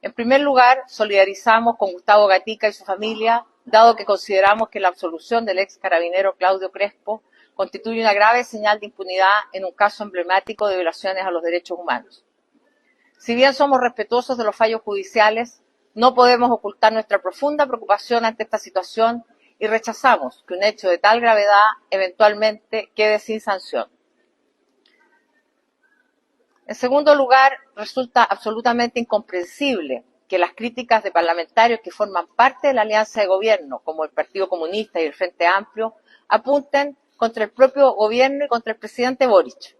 En primer lugar, solidarizamos con Gustavo Gatica y su familia, dado que consideramos que la absolución del ex carabinero Claudio Crespo constituye una grave señal de impunidad en un caso emblemático de violaciones a los derechos humanos. Si bien somos respetuosos de los fallos judiciales, no podemos ocultar nuestra profunda preocupación ante esta situación y rechazamos que un hecho de tal gravedad eventualmente quede sin sanción. En segundo lugar, resulta absolutamente incomprensible que las críticas de parlamentarios que forman parte de la alianza de gobierno, como el Partido Comunista y el Frente Amplio, apunten contra el propio gobierno y contra el presidente Boric.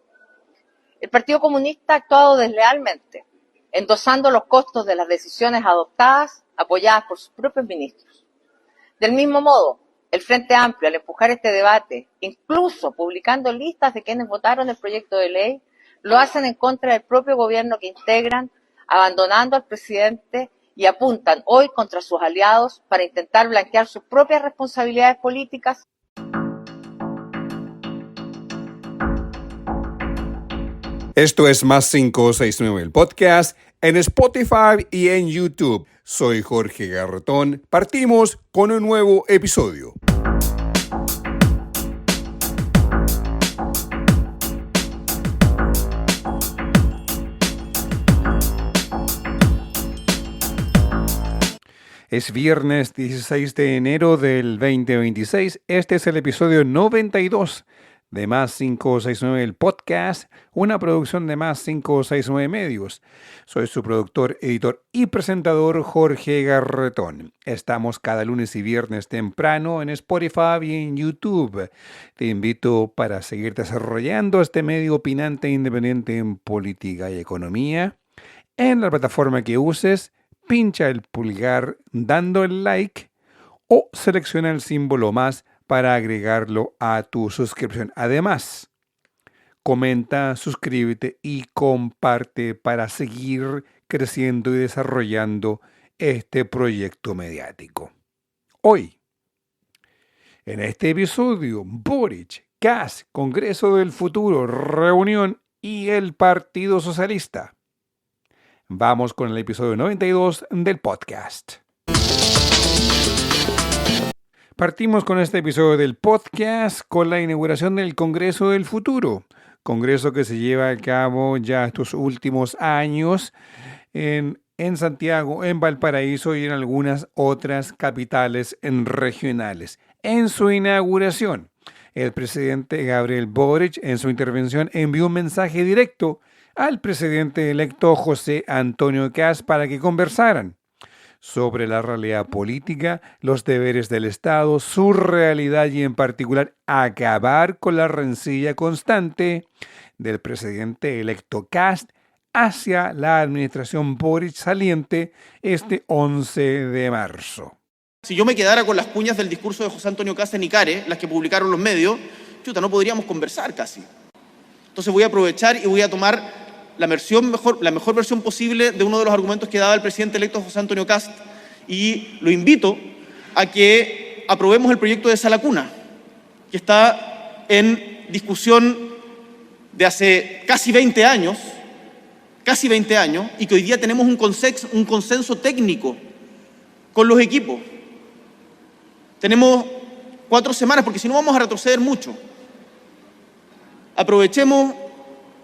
El Partido Comunista ha actuado deslealmente, endosando los costos de las decisiones adoptadas, apoyadas por sus propios ministros. Del mismo modo, el Frente Amplio, al empujar este debate, incluso publicando listas de quienes votaron el proyecto de ley, lo hacen en contra del propio gobierno que integran, abandonando al presidente y apuntan hoy contra sus aliados para intentar blanquear sus propias responsabilidades políticas. Esto es Más 569, el podcast, en Spotify y en YouTube. Soy Jorge Garretón. Partimos con un nuevo episodio. Es viernes 16 de enero del 2026. Este es el episodio 92 de Más 569, el podcast, una producción de Más 569 Medios. Soy su productor, editor y presentador Jorge Garretón. Estamos cada lunes y viernes temprano en Spotify y en YouTube. Te invito para seguir desarrollando este medio opinante e independiente en política y economía. En la plataforma que uses, pincha el pulgar dando el like o selecciona el símbolo más para agregarlo a tu suscripción. Además, comenta, suscríbete y comparte para seguir creciendo y desarrollando este proyecto mediático. Hoy, en este episodio, Boric, Kast, Congreso del Futuro, reunión y el Partido Socialista. Vamos con el episodio 92 del podcast. Partimos con este episodio del podcast con la inauguración del Congreso del Futuro. Congreso que se lleva a cabo ya estos últimos años en Santiago, en Valparaíso y en algunas otras capitales regionales. En su inauguración, el presidente Gabriel Boric, en su intervención, envió un mensaje directo al presidente electo José Antonio Kast para que conversaran sobre la realidad política, los deberes del Estado, su realidad y en particular acabar con la rencilla constante del presidente electo Kast hacia la administración Boric saliente este 11 de marzo. Si yo me quedara con las cuñas del discurso de José Antonio Kast en Icare, las que publicaron los medios, no podríamos conversar casi. Entonces voy a aprovechar y voy a tomar la mejor versión posible de uno de los argumentos que daba el presidente electo José Antonio Kast y lo invito a que aprobemos el proyecto de Sala Cuna, que está en discusión de hace casi 20 años, y que hoy día tenemos un consenso técnico con los equipos. Tenemos 4 semanas, porque si no vamos a retroceder mucho. Aprovechemos,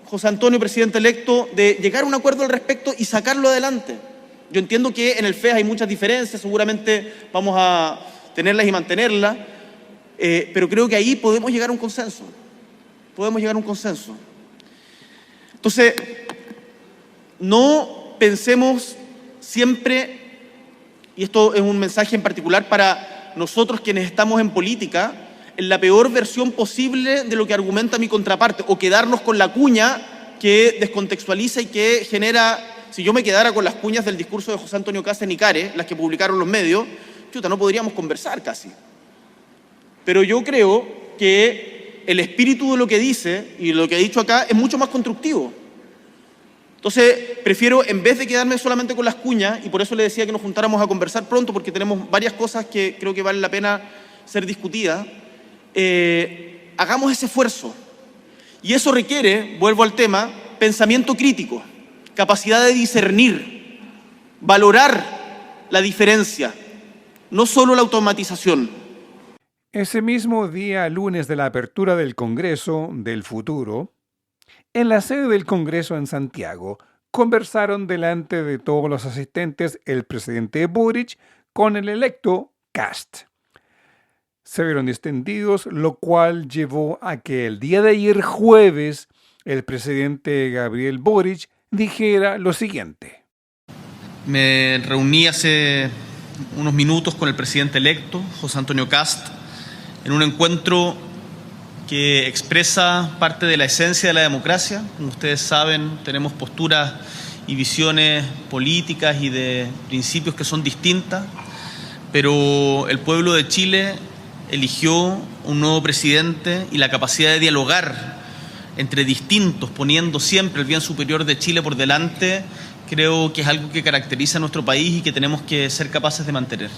José Antonio, presidente electo, de llegar a un acuerdo al respecto y sacarlo adelante. Yo entiendo que en el FES hay muchas diferencias, seguramente vamos a tenerlas y mantenerlas, pero creo que ahí podemos llegar a un consenso. Entonces, no pensemos siempre, y esto es un mensaje en particular para nosotros quienes estamos en política, en la peor versión posible de lo que argumenta mi contraparte, o quedarnos con la cuña que descontextualiza y que genera. Si yo me quedara con las cuñas del discurso de José Antonio Kast en Icare, las que publicaron los medios, no podríamos conversar casi. Pero yo creo que el espíritu de lo que dice y lo que he dicho acá es mucho más constructivo. Entonces, prefiero, en vez de quedarme solamente con las cuñas, y por eso le decía que nos juntáramos a conversar pronto, porque tenemos varias cosas que creo que vale la pena ser discutidas, hagamos ese esfuerzo. Y eso requiere, vuelvo al tema, pensamiento crítico, capacidad de discernir. valorar la diferencia, no solo la automatización. Ese mismo día, lunes de la apertura del Congreso del Futuro, en la sede del Congreso en Santiago, conversaron delante de todos los asistentes el presidente Boric con el electo Kast. Se vieron distendidos, lo cual llevó a que el día de ayer jueves el presidente Gabriel Boric dijera lo siguiente. Me reuní hace unos minutos con el presidente electo, José Antonio Kast, en un encuentro que expresa parte de la esencia de la democracia. Como ustedes saben, tenemos posturas y visiones políticas y de principios que son distintas, pero el pueblo de Chile eligió un nuevo presidente y la capacidad de dialogar entre distintos, poniendo siempre el bien superior de Chile por delante, creo que es algo que caracteriza a nuestro país y que tenemos que ser capaces de mantener.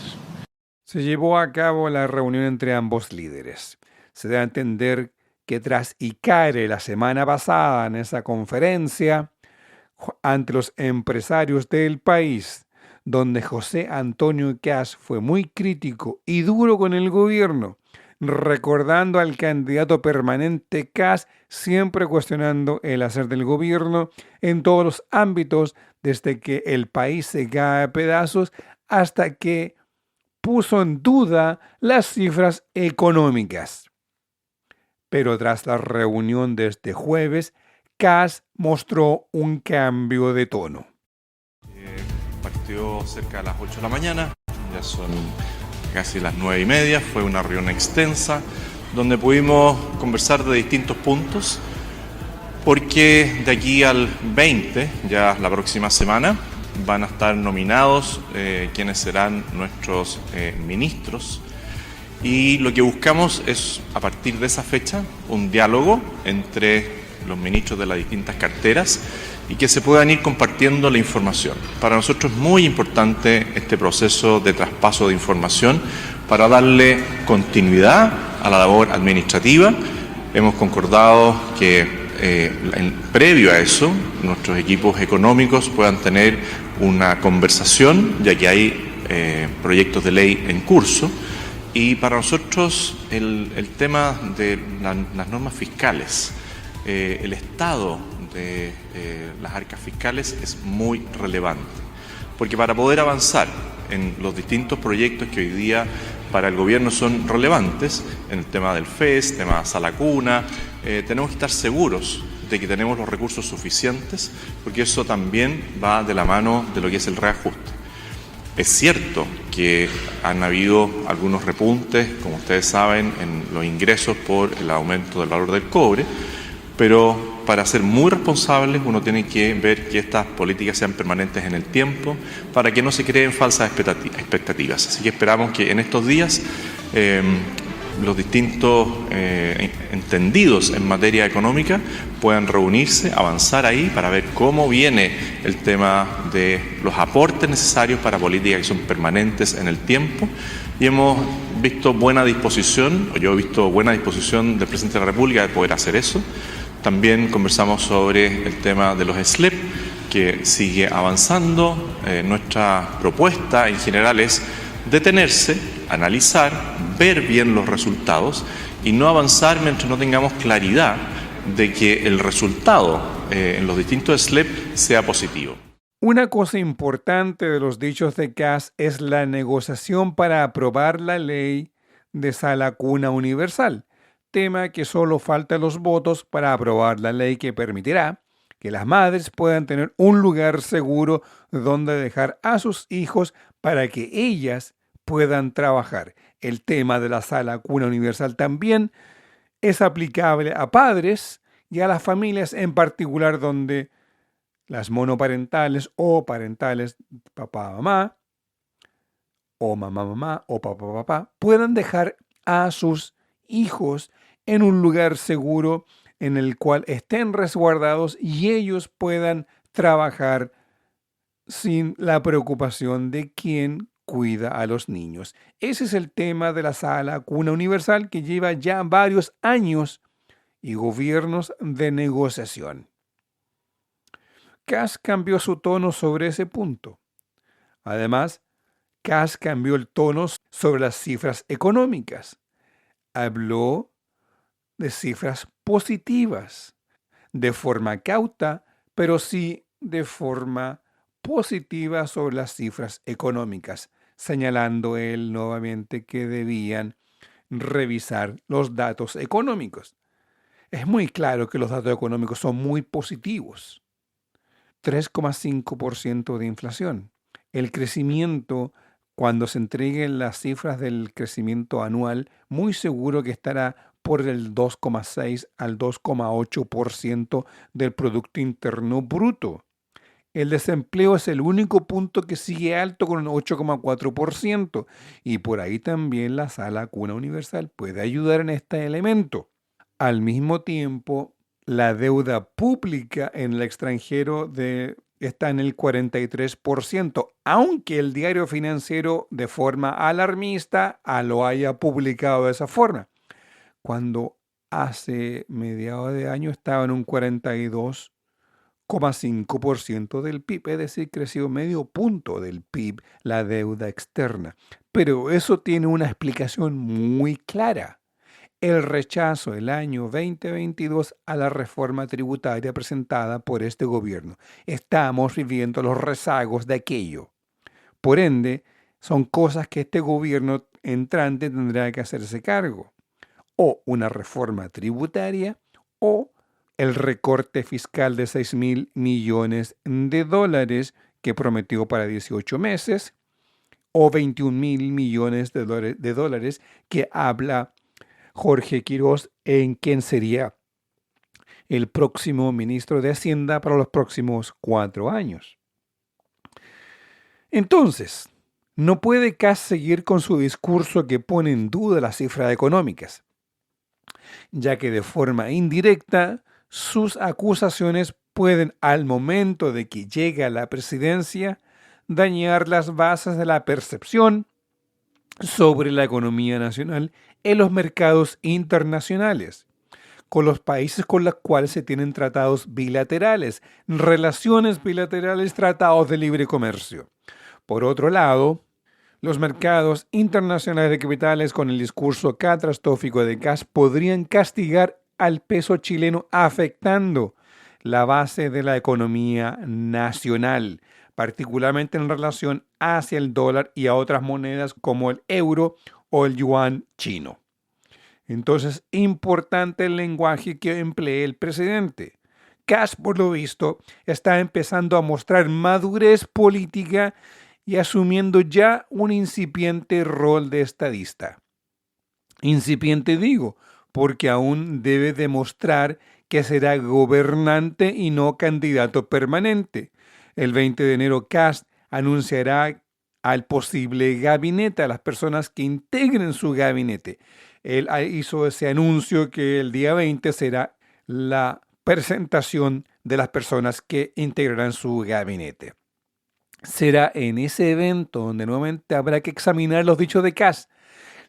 Se llevó a cabo la reunión entre ambos líderes. Se da a entender que tras ICARE la semana pasada en esa conferencia ante los empresarios del país, donde José Antonio Kast fue muy crítico y duro con el gobierno, recordando al candidato permanente Kast, siempre cuestionando el hacer del gobierno en todos los ámbitos, desde que el país se cae a pedazos hasta que puso en duda las cifras económicas. Pero tras la reunión de este jueves, Kast mostró un cambio de tono. Partió cerca de las 8 de la mañana, ya son casi las 9:30, fue una reunión extensa donde pudimos conversar de distintos puntos, porque de aquí al 20, ya la próxima semana, van a estar nominados quienes serán nuestros ministros, y lo que buscamos es, a partir de esa fecha, un diálogo entre los ministros de las distintas carteras y que se puedan ir compartiendo la información. Para nosotros es muy importante este proceso de traspaso de información para darle continuidad a la labor administrativa. Hemos concordado que previo a eso, nuestros equipos económicos puedan tener una conversación, ya que hay proyectos de ley en curso. Y para nosotros el tema de las normas fiscales, el estado de las arcas fiscales es muy relevante, porque para poder avanzar en los distintos proyectos que hoy día para el gobierno son relevantes, en el tema del FES, tema Sala Cuna, tenemos que estar seguros de que tenemos los recursos suficientes, porque eso también va de la mano de lo que es el reajuste. Es cierto que han habido algunos repuntes, como ustedes saben, en los ingresos por el aumento del valor del cobre, pero para ser muy responsables uno tiene que ver que estas políticas sean permanentes en el tiempo para que no se creen falsas expectativas. Así que esperamos que en estos días los distintos entendidos en materia económica puedan reunirse, avanzar ahí para ver cómo viene el tema de los aportes necesarios para políticas que son permanentes en el tiempo. Y hemos visto buena disposición, o yo he visto buena disposición del presidente de la República de poder hacer eso. También conversamos sobre el tema de los SLEP, que sigue avanzando. Nuestra propuesta en general es detenerse, analizar, ver bien los resultados y no avanzar mientras no tengamos claridad de que el resultado en los distintos SLEP sea positivo. Una cosa importante de los dichos de Kast es la negociación para aprobar la ley de Sala Cuna Universal, tema que solo faltan los votos para aprobar la ley que permitirá que las madres puedan tener un lugar seguro donde dejar a sus hijos para que ellas puedan trabajar. El tema de la Sala Cuna Universal también es aplicable a padres y a las familias en particular donde las monoparentales o parentales, papá, mamá, o mamá, mamá, o papá, papá, puedan dejar a sus hijos en un lugar seguro en el cual estén resguardados y ellos puedan trabajar sin la preocupación de quién cuida a los niños. Ese es el tema de la Sala Cuna Universal, que lleva ya varios años y gobiernos de negociación. Kast cambió su tono sobre ese punto. Además, Kast cambió el tono sobre las cifras económicas. Habló de cifras positivas, de forma cauta, pero sí de forma positiva sobre las cifras económicas, señalando él nuevamente que debían revisar los datos económicos. Es muy claro que los datos económicos son muy positivos. 3,5% de inflación. El crecimiento, cuando se entreguen las cifras del crecimiento anual, muy seguro que estará por el 2,6 al 2,8% del Producto Interno Bruto. El desempleo es el único punto que sigue alto con un 8,4% y por ahí también la Sala Cuna Universal puede ayudar en este elemento. Al mismo tiempo, la deuda pública en el extranjero está en el 43%, aunque el diario financiero de forma alarmista lo haya publicado de esa forma, cuando hace mediados de año estaba en un 42,5% del PIB, es decir, creció medio punto del PIB la deuda externa. Pero eso tiene una explicación muy clara. El rechazo el año 2022 a la reforma tributaria presentada por este gobierno. Estamos viviendo los rezagos de aquello. Por ende, son cosas que este gobierno entrante tendrá que hacerse cargo. O una reforma tributaria o el recorte fiscal de 6.000 millones de dólares que prometió para 18 meses o 21.000 millones de dólares que habla Jorge Quirós en quien sería el próximo ministro de Hacienda para los próximos 4 años. Entonces, no puede Kast seguir con su discurso que pone en duda las cifras económicas, ya que de forma indirecta sus acusaciones pueden, al momento de que llegue a la presidencia, dañar las bases de la percepción sobre la economía nacional en los mercados internacionales, con los países con los cuales se tienen tratados bilaterales, relaciones bilaterales, tratados de libre comercio. Por otro lado, los mercados internacionales de capitales con el discurso catastrófico de Kast podrían castigar al peso chileno, afectando la base de la economía nacional, particularmente en relación hacia el dólar y a otras monedas como el euro o el yuan chino. Entonces, importante el lenguaje que emplee el presidente. Kast, por lo visto, está empezando a mostrar madurez política y asumiendo ya un incipiente rol de estadista. Incipiente digo, porque aún debe demostrar que será gobernante y no candidato permanente. El 20 de enero Kast anunciará al posible gabinete, a las personas que integren su gabinete. Él hizo ese anuncio que el día 20 será la presentación de las personas que integrarán su gabinete. Será en ese evento donde nuevamente habrá que examinar los dichos de Kast,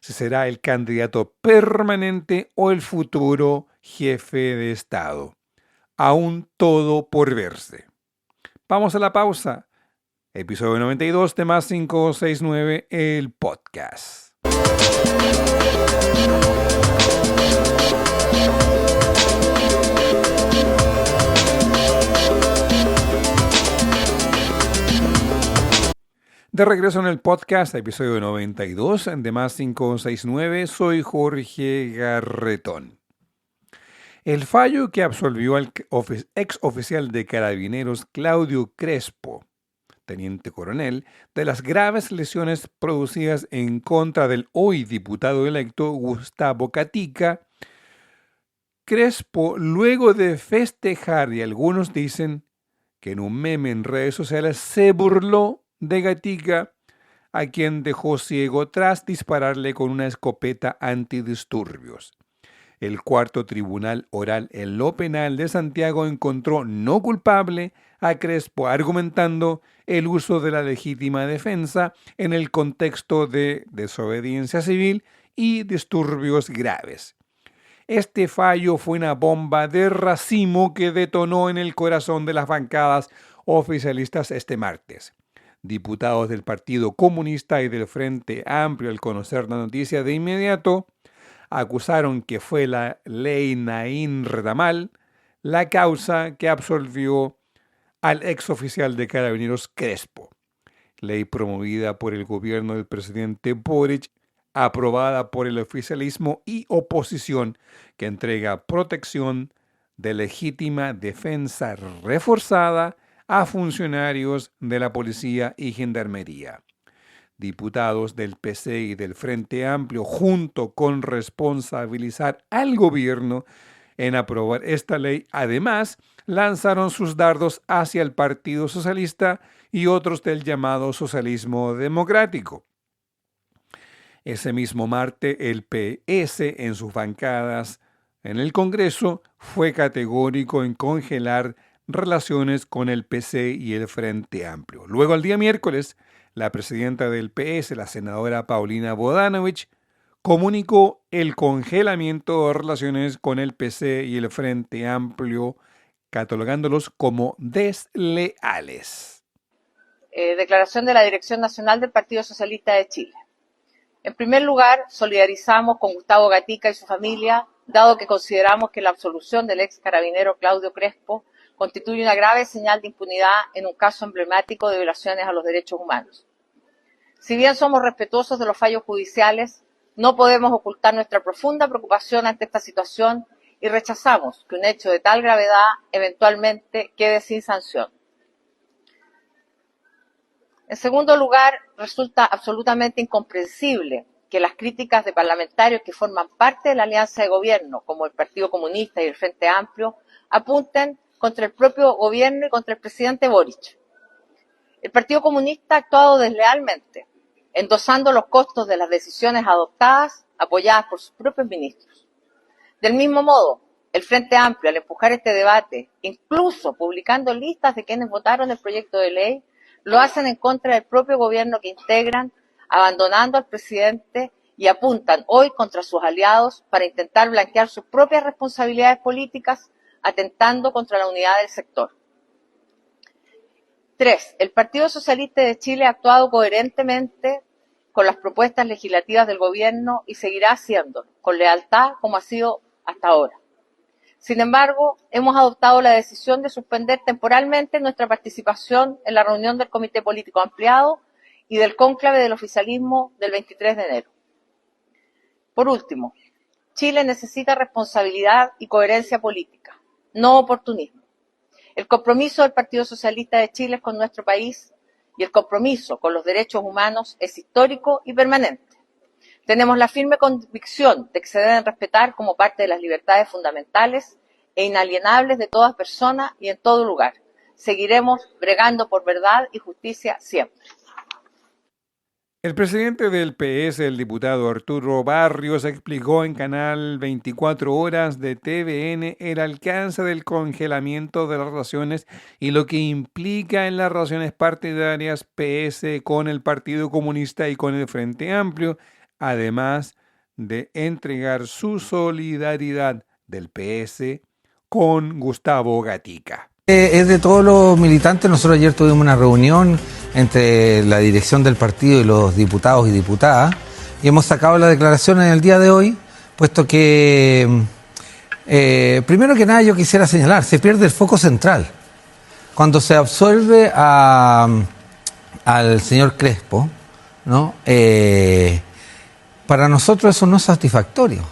si será el candidato permanente o el futuro jefe de Estado. Aún todo por verse. Vamos a la pausa. Episodio 92 de Más 569, el podcast. De regreso en el podcast, episodio 92 de Más 569, soy Jorge Garretón. El fallo que absolvió al ex oficial de Carabineros Claudio Crespo, teniente coronel, de las graves lesiones producidas en contra del hoy diputado electo Gustavo Gatica, Crespo, luego de festejar, y algunos dicen que en un meme en redes sociales se burló de Gatica, a quien dejó ciego tras dispararle con una escopeta antidisturbios. El cuarto tribunal oral en lo penal de Santiago encontró no culpable a Crespo, argumentando el uso de la legítima defensa en el contexto de desobediencia civil y disturbios graves. Este fallo fue una bomba de racimo que detonó en el corazón de las bancadas oficialistas este martes. Diputados del Partido Comunista y del Frente Amplio, al conocer la noticia de inmediato, acusaron que fue la ley Naín Retamal la causa que absolvió al exoficial de Carabineros Crespo, ley promovida por el gobierno del presidente Boric, aprobada por el oficialismo y oposición, que entrega protección de legítima defensa reforzada a funcionarios de la policía y gendarmería. Diputados del PC y del Frente Amplio, junto con responsabilizar al gobierno en aprobar esta ley, además lanzaron sus dardos hacia el Partido Socialista y otros del llamado socialismo democrático. Ese mismo martes, el PS en sus bancadas en el Congreso fue categórico en congelar relaciones con el PC y el Frente Amplio. Luego, el día miércoles, la presidenta del PS, la senadora Paulina Bodanovich, comunicó el congelamiento de relaciones con el PC y el Frente Amplio, catalogándolos como desleales. Declaración de la Dirección Nacional del Partido Socialista de Chile. En primer lugar, solidarizamos con Gustavo Gatica y su familia, dado que consideramos que la absolución del ex carabinero Claudio Crespo constituye una grave señal de impunidad en un caso emblemático de violaciones a los derechos humanos. Si bien somos respetuosos de los fallos judiciales, no podemos ocultar nuestra profunda preocupación ante esta situación y rechazamos que un hecho de tal gravedad eventualmente quede sin sanción. En segundo lugar, resulta absolutamente incomprensible que las críticas de parlamentarios que forman parte de la alianza de gobierno, como el Partido Comunista y el Frente Amplio, apunten contra el propio gobierno y contra el presidente Boric. El Partido Comunista ha actuado deslealmente, endosando los costos de las decisiones adoptadas, apoyadas por sus propios ministros. Del mismo modo, el Frente Amplio, al empujar este debate, incluso publicando listas de quienes votaron el proyecto de ley, lo hacen en contra del propio gobierno que integran, abandonando al presidente, y apuntan hoy contra sus aliados para intentar blanquear sus propias responsabilidades políticas, atentando contra la unidad del sector. 3. El Partido Socialista de Chile ha actuado coherentemente con las propuestas legislativas del gobierno y seguirá haciéndolo, con lealtad como ha sido hasta ahora. Sin embargo, hemos adoptado la decisión de suspender temporalmente nuestra participación en la reunión del Comité Político Ampliado y del cónclave del oficialismo del 23 de enero. Por último, Chile necesita responsabilidad y coherencia política, no oportunismo. El compromiso del Partido Socialista de Chile es con nuestro país y el compromiso con los derechos humanos es histórico y permanente. Tenemos la firme convicción de que se deben respetar como parte de las libertades fundamentales e inalienables de todas personas y en todo lugar. Seguiremos bregando por verdad y justicia siempre. El presidente del PS, el diputado Arturo Barrios, explicó en Canal 24 Horas de TVN el alcance del congelamiento de las relaciones y lo que implica en las relaciones partidarias PS con el Partido Comunista y con el Frente Amplio, además de entregar su solidaridad del PS con Gustavo Gatica. Es de todos los militantes. Nosotros ayer tuvimos una reunión entre la dirección del partido y los diputados y diputadas y hemos sacado la declaración en el día de hoy, puesto que primero que nada yo quisiera señalar, se pierde el foco central. Cuando se absuelve al señor Crespo, ¿no? Para nosotros eso no es satisfactorio.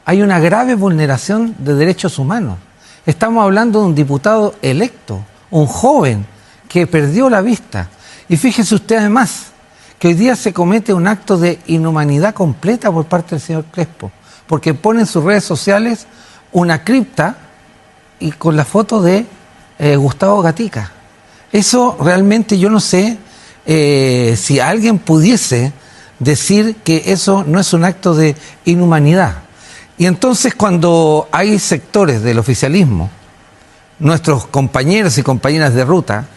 Hay una grave vulneración de derechos humanos. Estamos hablando de un diputado electo, un joven que perdió la vista. Y fíjese usted además que hoy día se comete un acto de inhumanidad completa por parte del señor Crespo, porque pone en sus redes sociales una cripta y con la foto de Gustavo Gatica. Eso realmente yo no sé si alguien pudiese decir que eso no es un acto de inhumanidad. Y entonces cuando hay sectores del oficialismo, nuestros compañeros y compañeras de ruta,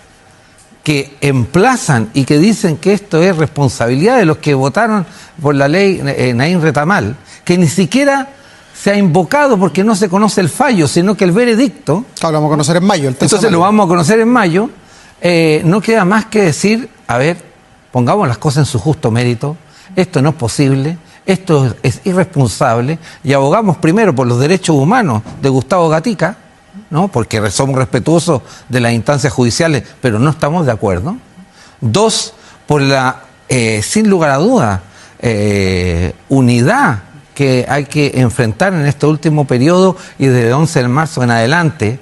que emplazan y que dicen que esto es responsabilidad de los que votaron por la ley Naín Retamal, que ni siquiera se ha invocado porque no se conoce el fallo, sino que el veredicto... Claro, lo vamos a conocer en mayo. Entonces lo vamos a conocer en mayo. No queda más que decir a ver, pongamos las cosas en su justo mérito, esto no es posible, esto es irresponsable, y abogamos primero por los derechos humanos de Gustavo Gatica, ¿no? Porque somos respetuosos de las instancias judiciales, pero no estamos de acuerdo. 2, por la, sin lugar a duda, unidad que hay que enfrentar en este último periodo y desde el 11 de marzo en adelante.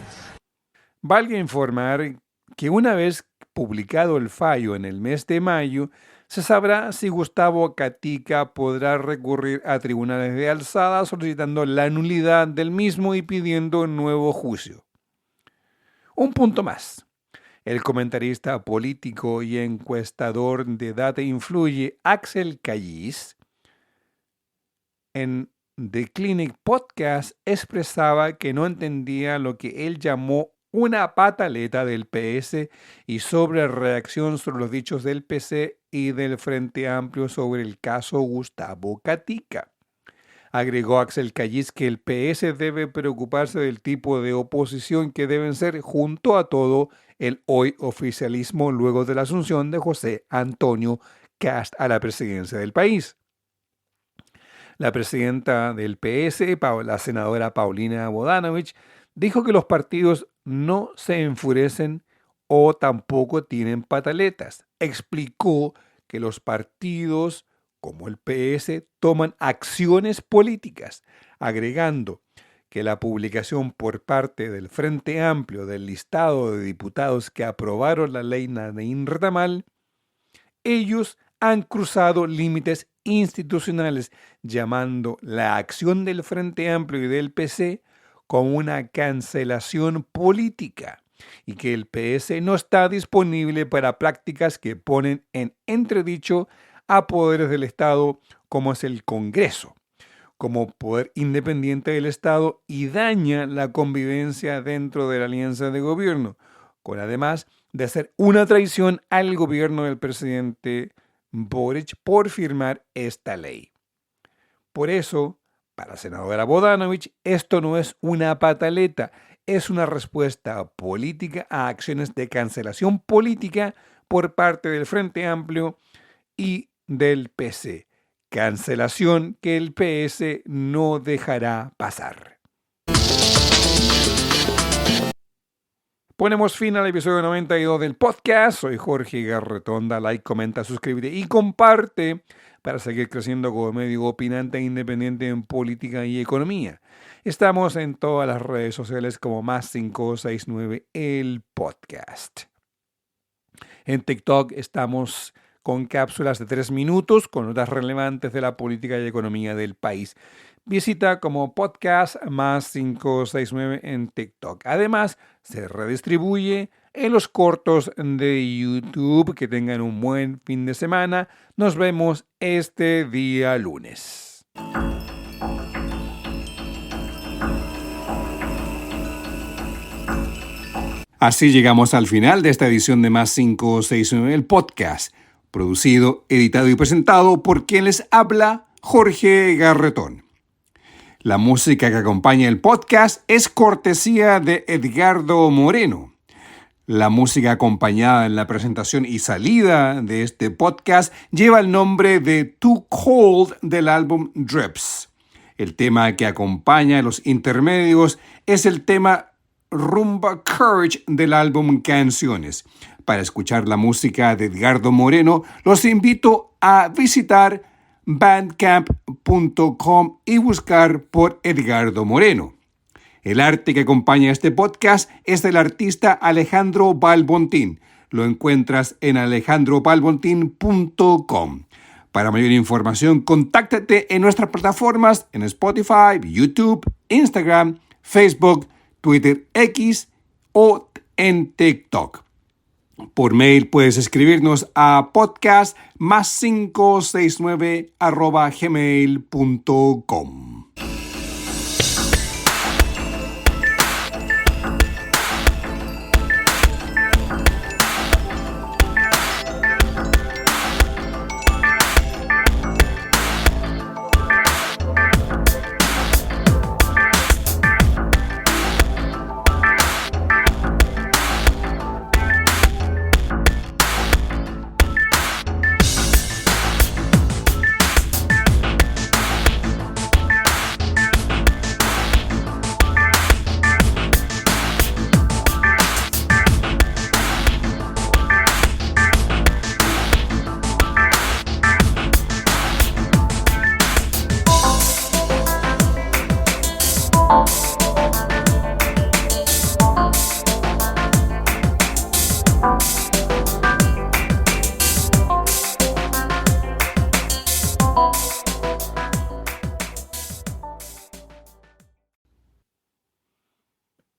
Valga informar que una vez publicado el fallo en el mes de mayo, se sabrá si Gustavo Gatica podrá recurrir a tribunales de alzada solicitando la nulidad del mismo y pidiendo un nuevo juicio. Un punto más. El comentarista político y encuestador de Data Influye, Axel Callis, en The Clinic Podcast expresaba que no entendía lo que él llamó una pataleta del PS y sobre reacción sobre los dichos del PC y del Frente Amplio sobre el caso Gustavo Gatica. Agregó Axel Callis que el PS debe preocuparse del tipo de oposición que deben ser junto a todo el hoy oficialismo luego de la asunción de José Antonio Kast a la presidencia del país. La presidenta del PS, la senadora Paulina Bodanovich, dijo que los partidos no se enfurecen o tampoco tienen pataletas. Explicó que los partidos, como el PS, toman acciones políticas, agregando que la publicación por parte del Frente Amplio del listado de diputados que aprobaron la ley Nadine Retamal, ellos han cruzado límites institucionales, llamando la acción del Frente Amplio y del PC como una cancelación política y que el PS no está disponible para prácticas que ponen en entredicho a poderes del Estado como es el Congreso, como poder independiente del Estado y daña la convivencia dentro de la alianza de gobierno, con además de ser una traición al gobierno del presidente Boric por firmar esta ley. Por eso, para la senadora Bodanovich, esto no es una pataleta, es una respuesta política a acciones de cancelación política por parte del Frente Amplio y del PC. Cancelación que el PS no dejará pasar. Ponemos fin al episodio 92 del podcast. Soy Jorge Garretón. Da like, comenta, suscríbete y comparte para seguir creciendo como medio opinante e independiente en política y economía. Estamos en todas las redes sociales como +569 el podcast. En TikTok estamos con cápsulas de 3 minutos con notas relevantes de la política y economía del país. Visita como podcast +569 en TikTok. Además, se redistribuye en los cortos de YouTube. Que tengan un buen fin de semana. Nos vemos este día lunes. Así llegamos al final de esta edición de +569 el podcast, producido, editado y presentado por quien les habla, Jorge Garretón. La música que acompaña el podcast es cortesía de Edgardo Moreno. La música acompañada en la presentación y salida de este podcast lleva el nombre de Too Cold del álbum Drips. El tema que acompaña los intermedios es el tema Rumba Courage del álbum Canciones. Para escuchar la música de Edgardo Moreno, los invito a visitar bandcamp.com y buscar por Edgardo Moreno. El arte que acompaña este podcast es del artista Alejandro Balbontín. Lo encuentras en alejandrobalbontin.com. Para mayor información, contáctate en nuestras plataformas en Spotify, YouTube, Instagram, Facebook, Twitter X o en TikTok. Por mail puedes escribirnos a podcast +569@gmail.com.